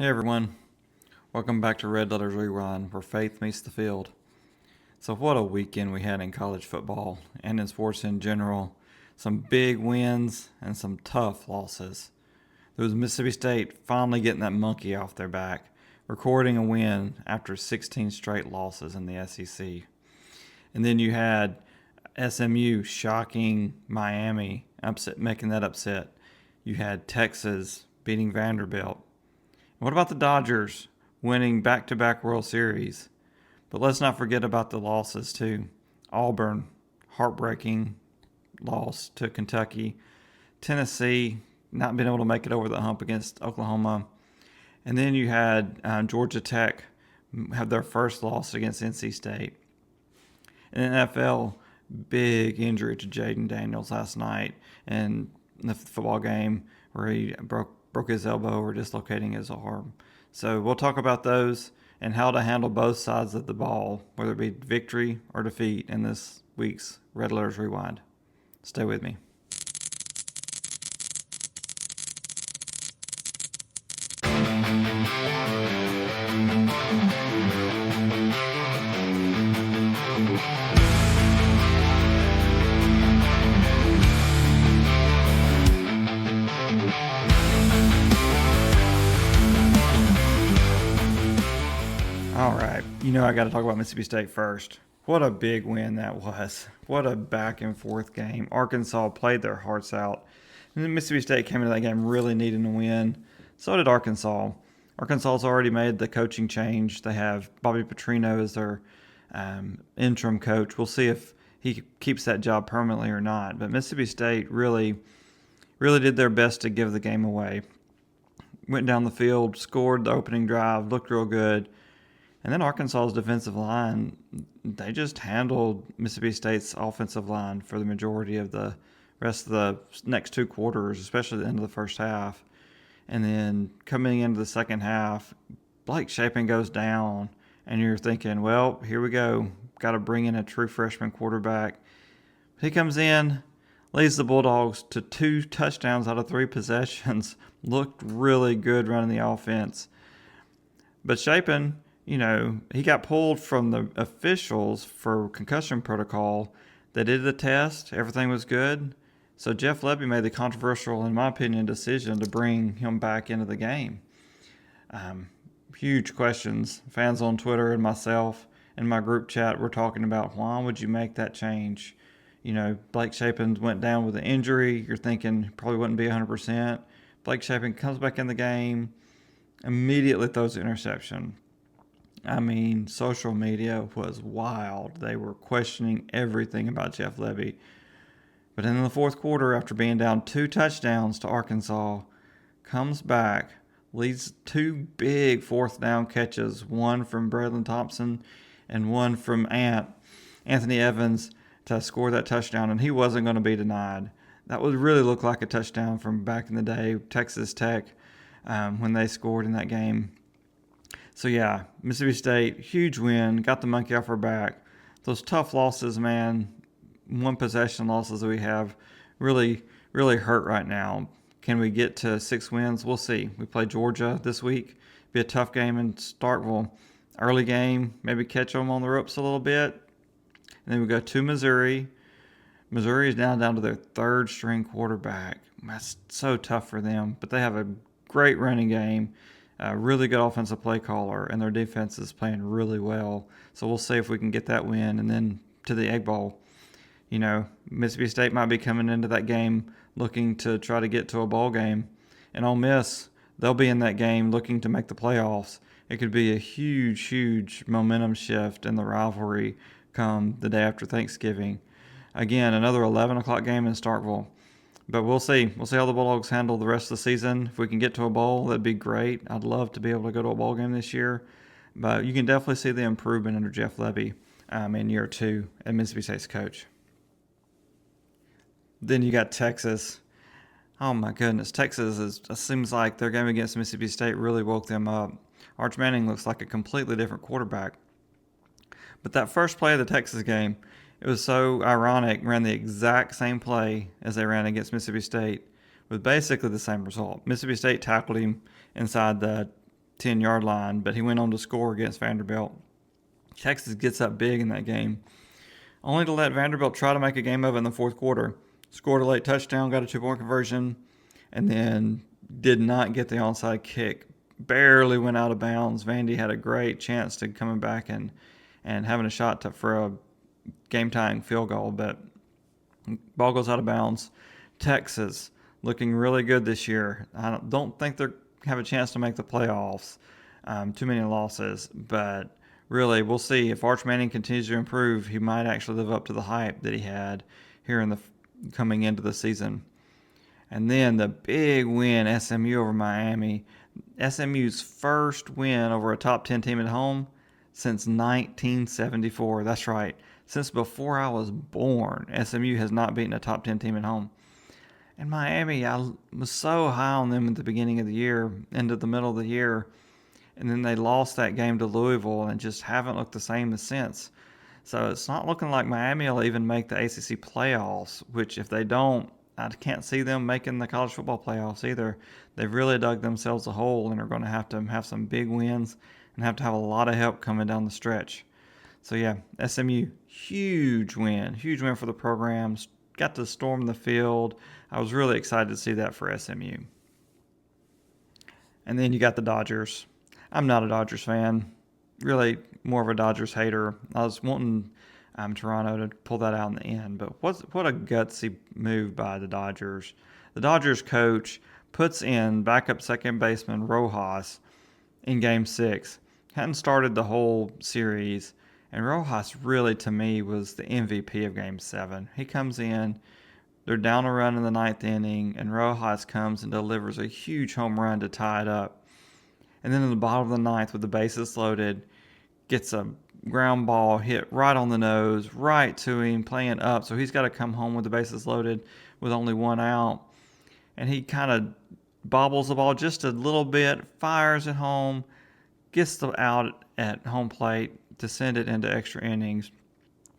Hey everyone, welcome back to Red Letters Rewind, where faith meets the field. So what a weekend we had in college football and in sports in general. Some big wins and some tough losses. There was Mississippi State finally getting that monkey off their back, recording a win after 16 straight losses in the SEC. And then you had SMU shocking Miami, making that upset. You had Texas beating Vanderbilt. What about the Dodgers winning back-to-back World Series? But let's not forget about the losses too. Auburn, heartbreaking loss to Kentucky. Tennessee, not being able to make it over the hump against Oklahoma. And then you had Georgia Tech have their first loss against NC State. In the NFL, big injury to Jayden Daniels last night in the football game where he broke his elbow or dislocating his arm. So we'll talk about those and how to handle both sides of the ball, whether it be victory or defeat, in this week's Red Letters Rewind. Stay with me. All right, I got to talk about Mississippi State first. What a big win that was. What a back and forth game. Arkansas played their hearts out. And then Mississippi State came into that game really needing a win. So did Arkansas. Arkansas's already made the coaching change. They have Bobby Petrino as their interim coach. We'll see if he keeps that job permanently or not. But Mississippi State really did their best to give the game away. Went down the field, scored the opening drive, looked real good. And then Arkansas's defensive line, they just handled Mississippi State's offensive line for the majority of the rest of the next two quarters, especially the end of the first half. And then coming into the second half, Blake Shapen goes down, and you're thinking, well, here we go. Got to bring in a true freshman quarterback. He comes in, leads the Bulldogs to 2 touchdowns out of 3 possessions. Looked really good running the offense. But Shapen, he got pulled from the officials for concussion protocol. They did the test. Everything was good. So Jeff Lebby made the controversial, in my opinion, decision to bring him back into the game. Huge questions. Fans on Twitter and myself and my group chat were talking about, why would you make that change? Blake Shapen went down with an injury. You're thinking probably wouldn't be 100%. Blake Shapen comes back in the game, immediately throws an interception. Social media was wild. They were questioning everything about Jeff Lebby. But in the fourth quarter, after being down 2 touchdowns to Arkansas, comes back, leads 2 big fourth down catches, one from Braylon Thompson and one from Anthony Evans, to score that touchdown, and he wasn't going to be denied. That would really look like a touchdown from back in the day, Texas Tech, when they scored in that game. So yeah, Mississippi State, huge win, got the monkey off our back. Those tough losses, man, 1 possession losses that we have really hurt right now. Can we get to 6 wins? We'll see. We play Georgia this week. Be a tough game in Starkville. Early game, maybe catch them on the ropes a little bit. And then we go to Missouri. Missouri is now down to their 3rd string quarterback. That's so tough for them. But they have a great running game. A really good offensive play caller, and their defense is playing really well. So we'll see if we can get that win. And then to the Egg Bowl, Mississippi State might be coming into that game looking to try to get to a bowl game. And Ole Miss, they'll be in that game looking to make the playoffs. It could be a huge momentum shift in the rivalry come the day after Thanksgiving. Again, another 11 o'clock game in Starkville. But we'll see. We'll see how the Bulldogs handle the rest of the season. If we can get to a bowl, that'd be great. I'd love to be able to go to a bowl game this year. But you can definitely see the improvement under Jeff Lebby in year 2 as Mississippi State's coach. Then you got Texas. Oh my goodness. Texas seems like their game against Mississippi State really woke them up. Arch Manning looks like a completely different quarterback. But that first play of the Texas game, it was so ironic, ran the exact same play as they ran against Mississippi State with basically the same result. Mississippi State tackled him inside the 10-yard line, but he went on to score against Vanderbilt. Texas gets up big in that game, only to let Vanderbilt try to make a game of it in the fourth quarter. Scored a late touchdown, got a 2-point conversion, and then did not get the onside kick. Barely went out of bounds. Vandy had a great chance to coming back and having a shot for a game-tying field goal, but ball goes out of bounds. Texas looking really good this year. I don't think they have a chance to make the playoffs. Too many losses, but really, we'll see. If Arch Manning continues to improve, he might actually live up to the hype that he had here in the coming into the season. And then the big win, SMU over Miami. SMU's first win over a top 10 team at home since 1974. That's right. Since before I was born, SMU has not beaten a top 10 team at home. And Miami, I was so high on them at the beginning of the year, into the middle of the year. And then they lost that game to Louisville and just haven't looked the same since. So it's not looking like Miami will even make the ACC playoffs, which if they don't, I can't see them making the college football playoffs either. They've really dug themselves a hole and are going to have some big wins and have to have a lot of help coming down the stretch. So yeah, SMU, huge win for the programs. Got to storm the field. I was really excited to see that for SMU. And then you got the Dodgers. I'm not a Dodgers fan. Really more of a Dodgers hater. I was wanting Toronto to pull that out in the end, but what a gutsy move by the Dodgers. The Dodgers coach puts in backup second baseman Rojas in Game 6. Hadn't started the whole series, and Rojas really, to me, was the MVP of Game 7. He comes in, they're down a run in the ninth inning, and Rojas comes and delivers a huge home run to tie it up. And then in the bottom of the ninth, with the bases loaded, gets a ground ball hit right on the nose, right to him, playing up. So he's got to come home with the bases loaded with only one out. And he kind of bobbles the ball just a little bit, fires it home, gets the out at home plate to send it into extra innings.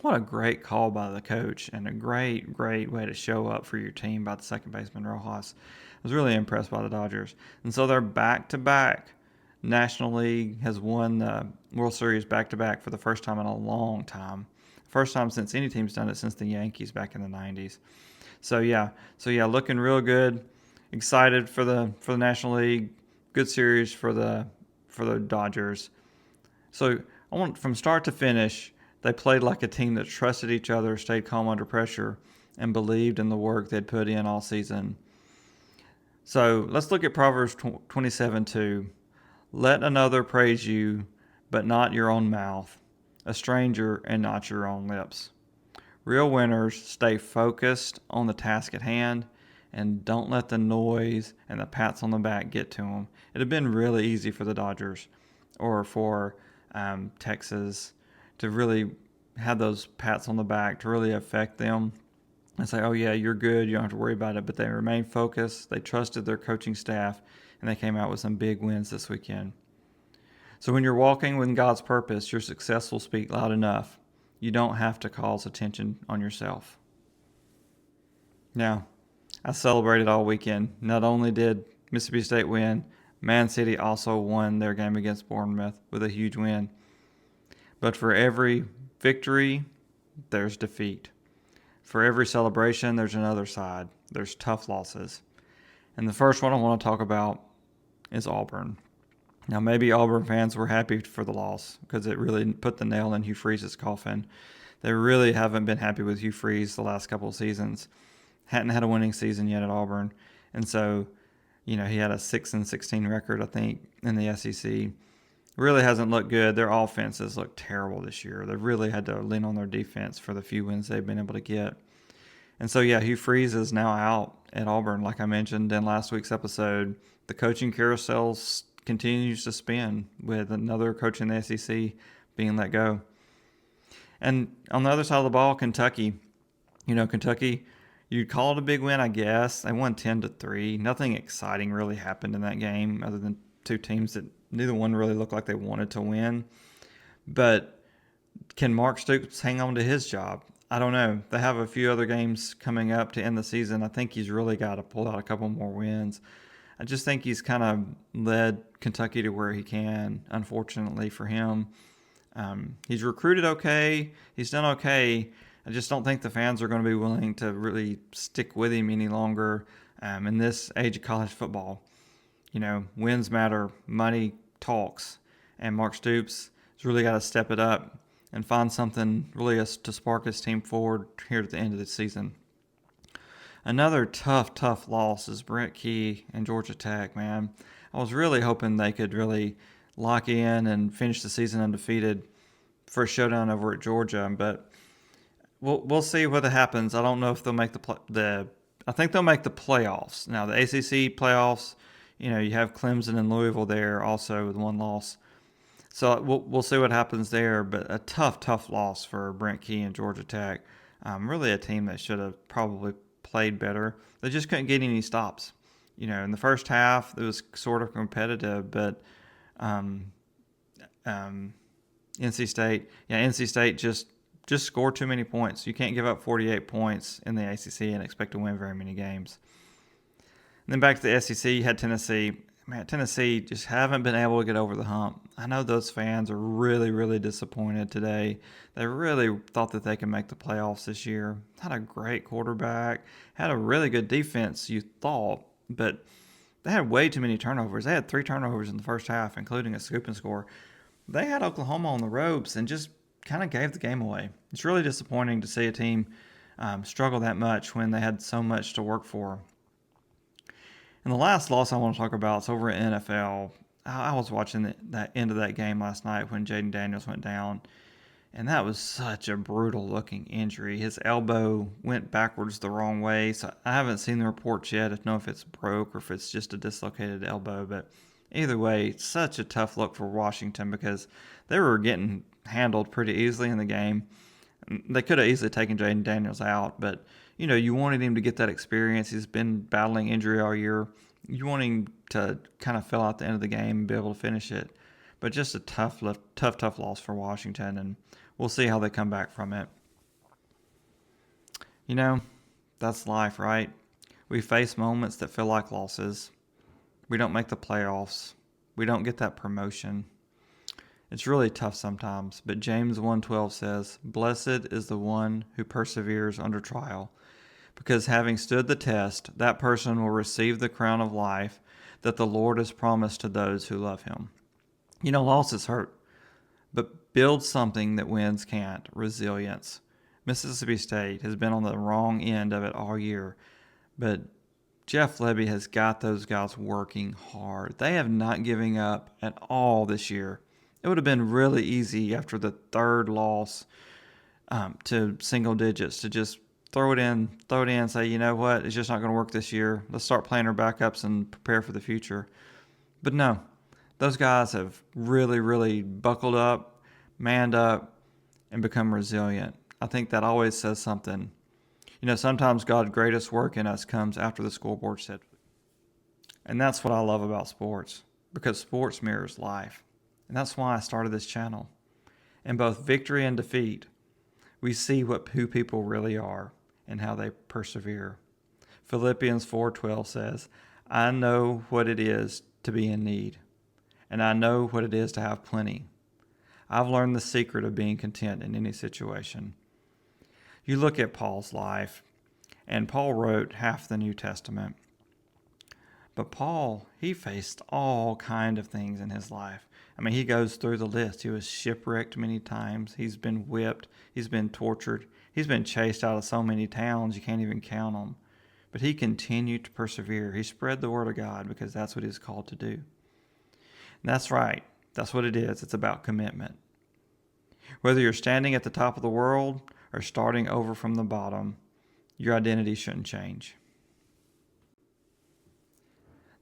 What a great call by the coach and a great way to show up for your team by the second baseman Rojas. I was really impressed by the Dodgers. And so they're back-to-back. National League has won the World Series back-to-back for the first time in a long time. First time since any team's done it since the Yankees back in the 90s. So yeah, looking real good. Excited for the National League. Good series for the Dodgers. So I want from start to finish, they played like a team that trusted each other, stayed calm under pressure, and believed in the work they'd put in all season. So let's look at Proverbs 27:2. Let another praise you, but not your own mouth, a stranger and not your own lips. Real winners stay focused on the task at hand and don't let the noise and the pats on the back get to them. It had been really easy for the Dodgers or for Texas to really have those pats on the back to really affect them and say, oh yeah, you're good, you don't have to worry about it. But they remained focused, they trusted their coaching staff, and they came out with some big wins this weekend. So when you're walking within God's purpose, your success will speak loud enough. You don't have to cause attention on yourself. Now, I celebrated all weekend. Not only did Mississippi State win, Man City also won their game against Bournemouth with a huge win. But for every victory, there's defeat. For every celebration, there's another side. There's tough losses. And the first one I want to talk about is Auburn. Now, maybe Auburn fans were happy for the loss because it really put the nail in Hugh Freeze's coffin. They really haven't been happy with Hugh Freeze the last couple of seasons. Hadn't had a winning season yet at Auburn. And so, he had a 6-16 record, I think, in the SEC. Really hasn't looked good. Their offenses look terrible this year. They've really had to lean on their defense for the few wins they've been able to get. And so, yeah, Hugh Freeze is now out at Auburn. Like I mentioned in last week's episode, the coaching carousel continues to spin with another coach in the SEC being let go. And on the other side of the ball, Kentucky. Kentucky, you'd call it a big win, I guess. They won 10-3. Nothing exciting really happened in that game other than two teams that neither one really looked like they wanted to win. But can Mark Stoops hang on to his job? I don't know. They have a few other games coming up to end the season. I think he's really got to pull out a couple more wins. I just think he's kind of led Kentucky to where he can, unfortunately for him. He's recruited okay. He's done okay. I just don't think the fans are going to be willing to really stick with him any longer in this age of college football. Wins matter, money talks, and Mark Stoops has really got to step it up and find something really to spark his team forward here at the end of the season. Another tough loss is Brent Key and Georgia Tech, man. I was really hoping they could really lock in and finish the season undefeated for a showdown over at Georgia, but we'll see what happens. I don't know if they'll make I think they'll make the playoffs. Now, the ACC playoffs, you have Clemson and Louisville there also with one loss. So we'll see what happens there, but a tough loss for Brent Key and Georgia Tech. Really a team that should have probably played better. They just couldn't get any stops. In the first half, it was sort of competitive, but NC State just scored too many points. You can't give up 48 points in the ACC and expect to win very many games. And then back to the SEC, you had Tennessee. Man, Tennessee just haven't been able to get over the hump. I know those fans are really disappointed today. They really thought that they could make the playoffs this year. Had a great quarterback, had a really good defense, you thought, but they had way too many turnovers. They had 3 turnovers in the first half, including a scoop and score. They had Oklahoma on the ropes and just kind of gave the game away. It's really disappointing to see a team struggle that much when they had so much to work for. And the last loss I want to talk about is over at NFL. I was watching that end of that game last night when Jayden Daniels went down, and that was such a brutal-looking injury. His elbow went backwards the wrong way, so I haven't seen the reports yet to know if it's broke or if it's just a dislocated elbow. But either way, such a tough look for Washington because they were getting handled pretty easily in the game. They could have easily taken Jayden Daniels out, but you wanted him to get that experience. He's been battling injury all year. You want him to kind of fill out the end of the game and be able to finish it. But just a tough loss for Washington, and we'll see how they come back from it. That's life, right? We face moments that feel like losses. We don't make the playoffs. We don't get that promotion. It's really tough sometimes, but James 1:12 says, "Blessed is the one who perseveres under trial, because having stood the test, that person will receive the crown of life that the Lord has promised to those who love him." Losses hurt, but build something that wins can't. Resilience. Mississippi State has been on the wrong end of it all year, but Jeff Lebby has got those guys working hard. They have not given up at all this year. It would have been really easy after the third loss to single digits to just throw it in and say, you know what, it's just not going to work this year. Let's start playing our backups and prepare for the future. But no, those guys have really buckled up, manned up, and become resilient. I think that always says something. Sometimes God's greatest work in us comes after the scoreboard set. And that's what I love about sports, because sports mirrors life. And that's why I started this channel. In both victory and defeat, we see who people really are and how they persevere. Philippians 4:12 says, "I know what it is to be in need, and I know what it is to have plenty. I've learned the secret of being content in any situation." You look at Paul's life, and Paul wrote half the New Testament. But Paul, he faced all kind of things in his life. He goes through the list. He was shipwrecked many times. He's been whipped. He's been tortured. He's been chased out of so many towns you can't even count them. But he continued to persevere. He spread the word of God because that's what he's called to do. And that's right. That's what it is. It's about commitment. Whether you're standing at the top of the world or starting over from the bottom, your identity shouldn't change.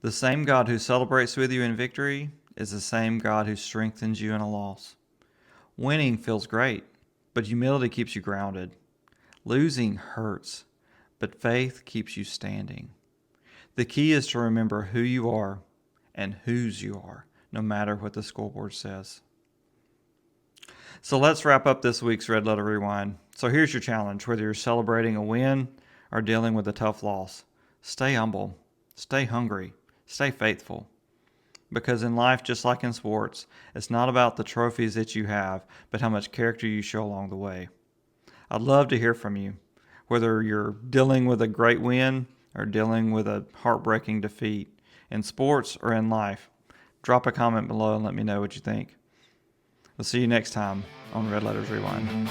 The same God who celebrates with you in victory is the same God who strengthens you in a loss. Winning feels great, but humility keeps you grounded. Losing hurts, but faith keeps you standing. The key is to remember who you are and whose you are, no matter what the scoreboard says. So let's wrap up this week's Red Letter Rewind. So here's your challenge, whether you're celebrating a win or dealing with a tough loss. Stay humble, stay hungry, Stay faithful. Because in life, just like in sports, it's not about the trophies that you have, but how much character you show along the way. I'd love to hear from you, whether you're dealing with a great win or dealing with a heartbreaking defeat in sports or in life. Drop a comment below and let me know what you think. We'll see you next time on Red Letters Rewind.